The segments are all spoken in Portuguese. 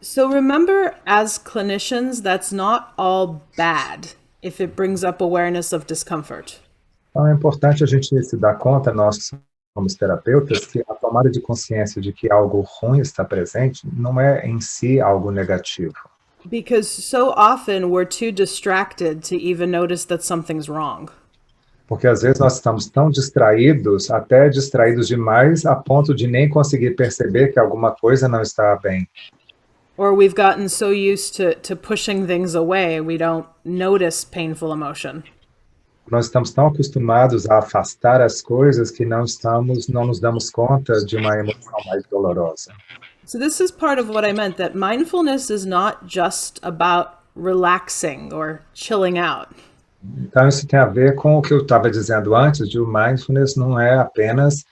So remember, as clinicians, that's not all bad if it brings up awareness of discomfort. Então é importante a gente se dar conta, nós como terapeutas, que a tomada de consciência de que algo ruim está presente não é em si algo negativo. Because so often we're too distracted to even notice that something's wrong. Porque às vezes nós estamos tão distraídos, até distraídos demais, a ponto de nem conseguir perceber que alguma coisa não está bem. Or we've gotten so used to pushing things away, we don't notice painful emotion. Nós estamos tão acostumados a afastar as coisas que não nos damos conta de uma emoção mais dolorosa. So this is part of what I meant, that mindfulness is not just about relaxing or chilling out. Então isso tem a ver com o que eu estava dizendo antes, de o mindfulness não é apenas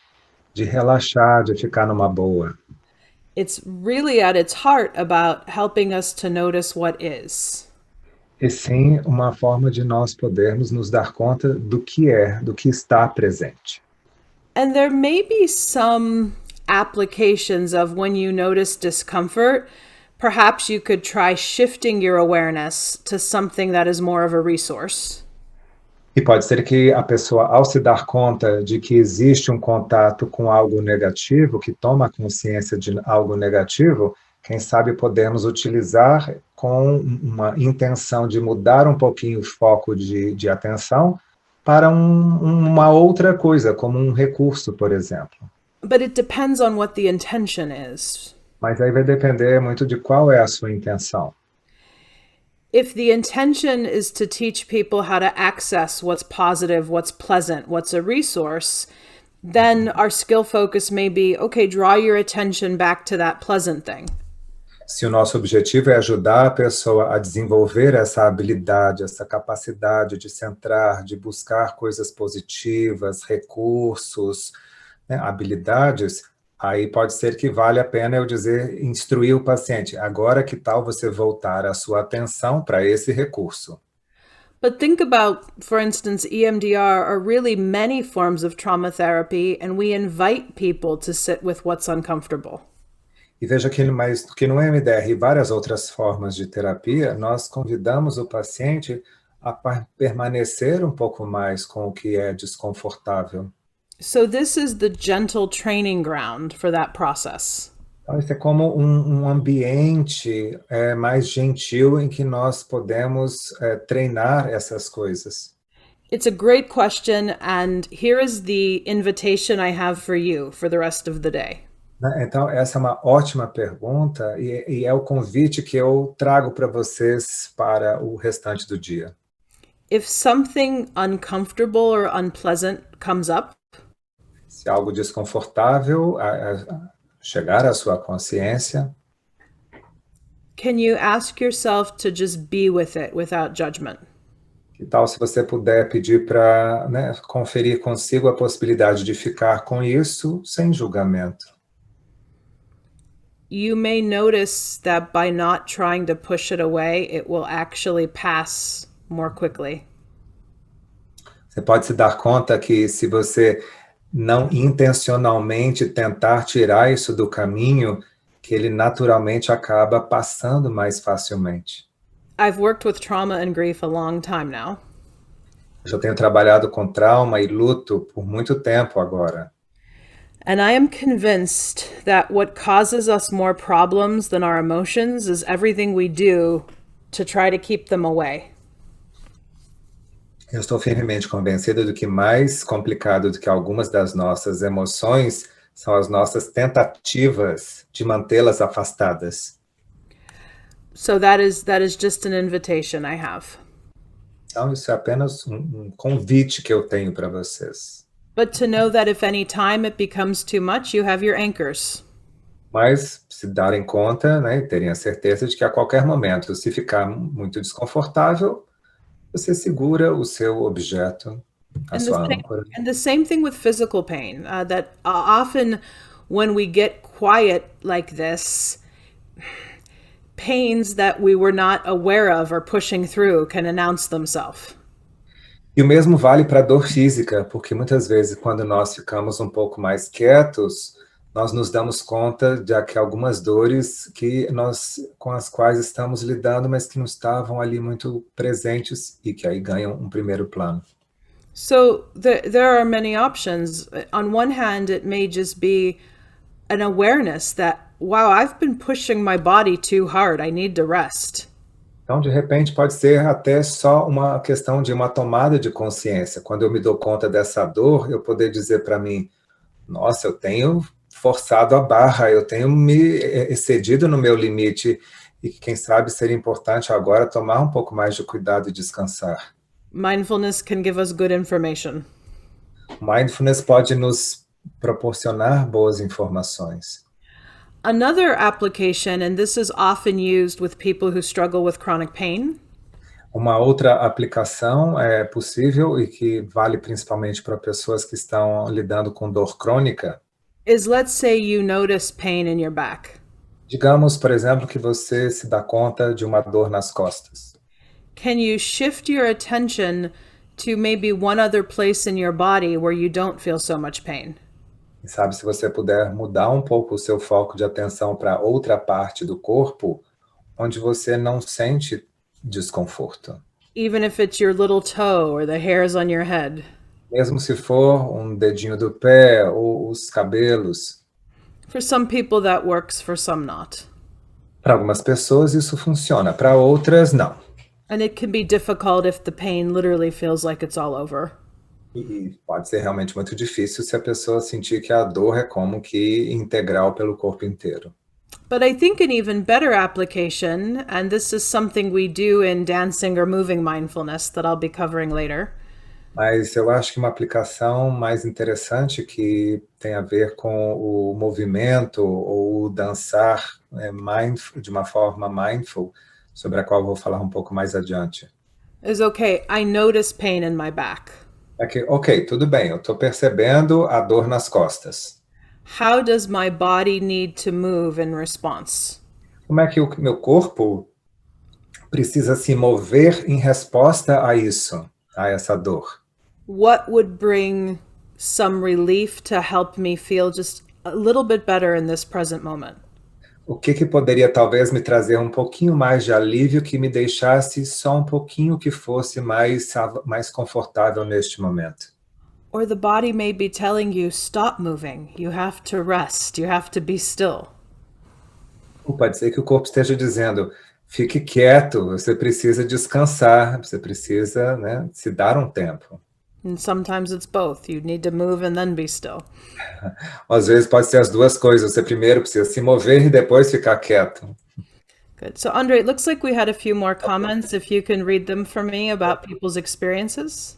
de relaxar, de ficar numa boa. It's really at its heart about helping us to notice what is. E sim uma forma de nós podermos nos dar conta do que é, do que está presente. And there may be some applications of when you notice discomfort, perhaps you could try shifting your awareness to something that is more of a resource. E pode ser que a pessoa, ao se dar conta de que existe um contato com algo negativo, que toma consciência de algo negativo, quem sabe podemos utilizar com uma intenção de mudar um pouquinho o foco de atenção para uma outra coisa, como um recurso, por exemplo. But it depends on what the intention is. Mas aí vai depender muito de qual é a sua intenção. If the intention is to teach people how to access what's positive, what's pleasant, what's a resource, then our skill focus may be, okay, draw your attention back to that pleasant thing. Se o nosso objetivo é ajudar a pessoa a desenvolver essa habilidade, essa capacidade de centrar, de buscar coisas positivas, recursos, né, habilidades, aí pode ser que vale a pena eu dizer, instruir o paciente. Agora que tal você voltar a sua atenção para esse recurso? But think about, for instance, EMDR are really many forms of trauma therapy, and we invite people to sit with what's uncomfortable. E veja que, que no EMDR e várias outras formas de terapia, nós convidamos o paciente a permanecer um pouco mais com o que é desconfortável. So this is the gentle training ground for that process. Então, isso é como um ambiente mais gentil em que nós podemos treinar essas coisas. It's a great question, and here is the invitation I have for you for the rest of the day. Né? Então, essa é uma ótima pergunta e é o convite que eu trago para vocês para o restante do dia. If something uncomfortable or unpleasant comes up, Se algo desconfortável chegar à sua consciência, can you ask yourself to just be with it without judgment? que tal se você puder pedir para, né, conferir consigo a possibilidade de ficar com isso sem julgamento? You may notice that by not trying to push it away, it will actually pass more quickly. Você pode se dar conta que se você não intencionalmente tentar tirar isso do caminho, que ele naturalmente acaba passando mais facilmente. I've worked with trauma and grief a long time now. Eu tenho trabalhado com trauma e luto por muito tempo agora. And I am convinced that what causes us more problems than our emotions is everything we do to try to keep them away. Eu estou firmemente convencido de que mais complicado do que algumas das nossas emoções são as nossas tentativas de mantê-las afastadas. So that is just an invitation I have. Então, isso é apenas um convite que eu tenho para vocês. But to know that if any time it becomes too much, you have your anchors. Mas se darem conta, né, e terem a certeza de que a qualquer momento, se ficar muito desconfortável, você segura o seu objeto, a sua âncora. And the same thing with physical pain, that often when we get quiet like this, pains that we were not aware of or pushing through can announce themselves. E o mesmo vale para a dor física, porque muitas vezes quando nós ficamos um pouco mais quietos, nós nos damos conta de que algumas dores com as quais estamos lidando, mas que não estavam ali muito presentes e que aí ganham um primeiro plano. So there are many options. On one hand, it may just be an awareness that, wow, I've been pushing my body too hard. I need to rest. Então, de repente, pode ser até só uma questão de uma tomada de consciência. Quando eu me dou conta dessa dor, eu poder dizer para mim, nossa, eu tenho forçado a barra, eu tenho me excedido no meu limite, e quem sabe seria importante agora tomar um pouco mais de cuidado e descansar. Mindfulness can give us good information. Mindfulness pode nos proporcionar boas informações. Another application, and this is often used with people who struggle with chronic pain, Uma outra aplicação é possível e que vale principalmente para pessoas que estão lidando com dor crônica. is let's say you notice pain in your back. Digamos, por exemplo, que você se dá conta de uma dor nas costas. Can you shift your attention to maybe one other place in your body where you don't feel so much pain? E sabe, se você puder mudar um pouco o seu foco de atenção para outra parte do corpo, onde você não sente desconforto. Even if it's your little toe or the hairs on your head. Mesmo se for um dedinho do pé ou os cabelos. For some people that works, for some not. Para algumas pessoas isso funciona, para outras não. And it can be difficult if the pain literally feels like it's all over. E pode ser realmente muito difícil se a pessoa sentir que a dor é como que integral pelo corpo inteiro. But I think an even better application, and this is something we do in dancing or moving mindfulness that I'll be covering later. Mas eu acho que uma aplicação mais interessante que tem a ver com o movimento ou o dançar de uma forma mindful, sobre a qual eu vou falar um pouco mais adiante. Is okay, I notice pain in my back. É que, ok, tudo bem, eu estou percebendo a dor nas costas. How does my body need to move in response? Como é que o meu corpo precisa se mover em resposta a isso, a essa dor? What would bring some relief to help me feel just a little bit better in this present moment? O que poderia talvez me trazer um pouquinho mais de alívio, que me deixasse só um pouquinho que fosse mais confortável neste momento? Or the body may be telling you, stop moving, you have to rest, you have to be still. Ou pode ser que o corpo esteja dizendo, fique quieto, você precisa descansar, você precisa, né, se dar um tempo. And sometimes it's both. You need to move and then be still. Às vezes pode ser as duas coisas, você primeiro precisa se mover e depois ficar quieto. Good. So, Andre, it looks like we had a few more comments. If you can read them for me about people's experiences.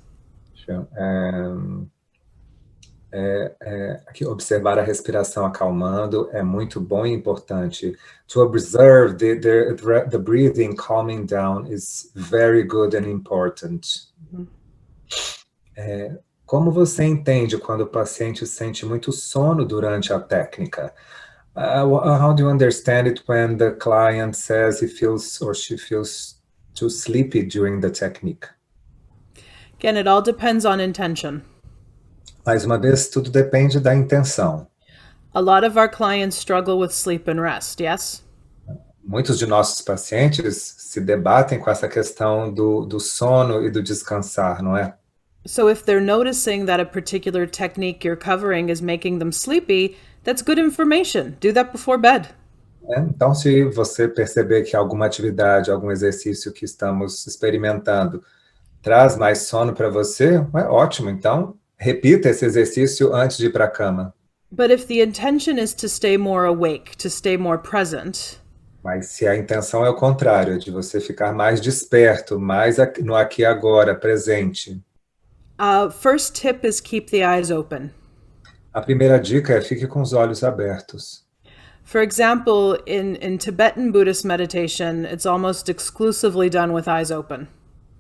Aqui, observar a respiração acalmando é muito bom e importante. To observe the breathing calming down is very good and important. Como você entende quando o paciente sente muito sono durante a técnica? How do you understand it when the client says he feels or she feels too sleepy during the technique? Again, it all depends on intention. Mais uma vez, tudo depende da intenção. A lot of our clients struggle with sleep and rest, yes? Muitos de nossos pacientes se debatem com essa questão do sono e do descansar, não é? So if they're noticing that a particular technique you're covering is making them sleepy, that's good information. Do that before bed. Então, se você perceber que alguma atividade, algum exercício que estamos experimentando traz mais sono para você, é ótimo. Então, repita esse exercício antes de ir para a cama. But if the intention is to stay more awake, to stay more present, mas se a intenção é o contrário, de você ficar mais desperto, mais no aqui e agora, presente. First tip is keep the eyes open. A primeira dica é fique com os olhos abertos. For example, in Tibetan Buddhist meditation, it's almost exclusively done with eyes open.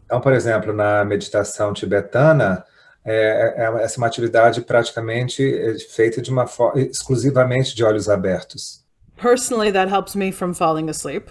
Então, por exemplo, na meditação tibetana, essa é uma atividade praticamente feita de uma forma exclusivamente de olhos abertos. Personally, that helps me from falling asleep.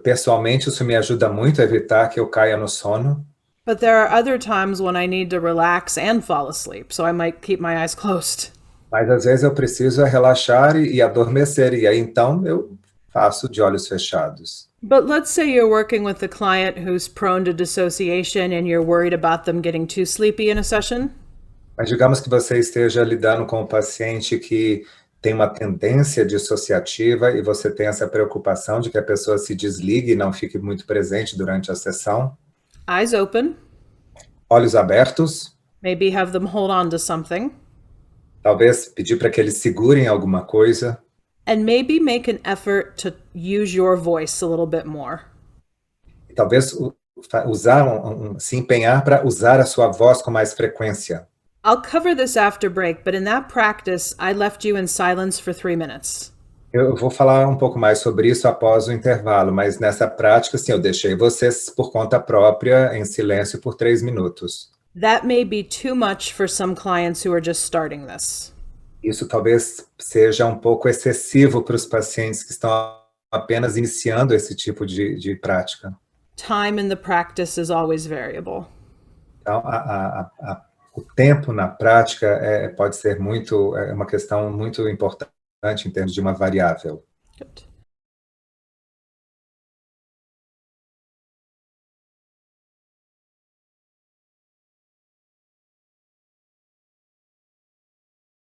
Pessoalmente, isso me ajuda muito a evitar que eu caia no sono. But there are other times when I need to relax and fall asleep, so I might keep my eyes closed. Mas às vezes eu preciso relaxar e adormecer, e aí então eu faço de olhos fechados. But let's say you're working with a client who's prone to dissociation and you're worried about them getting too sleepy in a session. Mas digamos que você esteja lidando com um paciente que tem uma tendência dissociativa e você tem essa preocupação de que a pessoa se desligue e não fique muito presente durante a sessão. Eyes open, Olhos abertos, maybe have them hold on to something, talvez pedir para que eles segurem alguma coisa. and maybe make an effort to use your voice a little bit more. E talvez usar se empenhar para usar a sua voz com mais frequência. I'll cover this after break, but in that practice, I left you in silence for 3 minutes. Eu vou falar um pouco mais sobre isso após o intervalo, mas nessa prática, sim, eu deixei vocês por conta própria, em silêncio, por 3 minutos. That may be too much for some clients who are just starting this. Isso talvez seja um pouco excessivo para os pacientes que estão apenas iniciando esse tipo de prática. Time in the practice is always variable. Então, o tempo na prática pode ser uma questão muito importante em termos de uma variável. Good.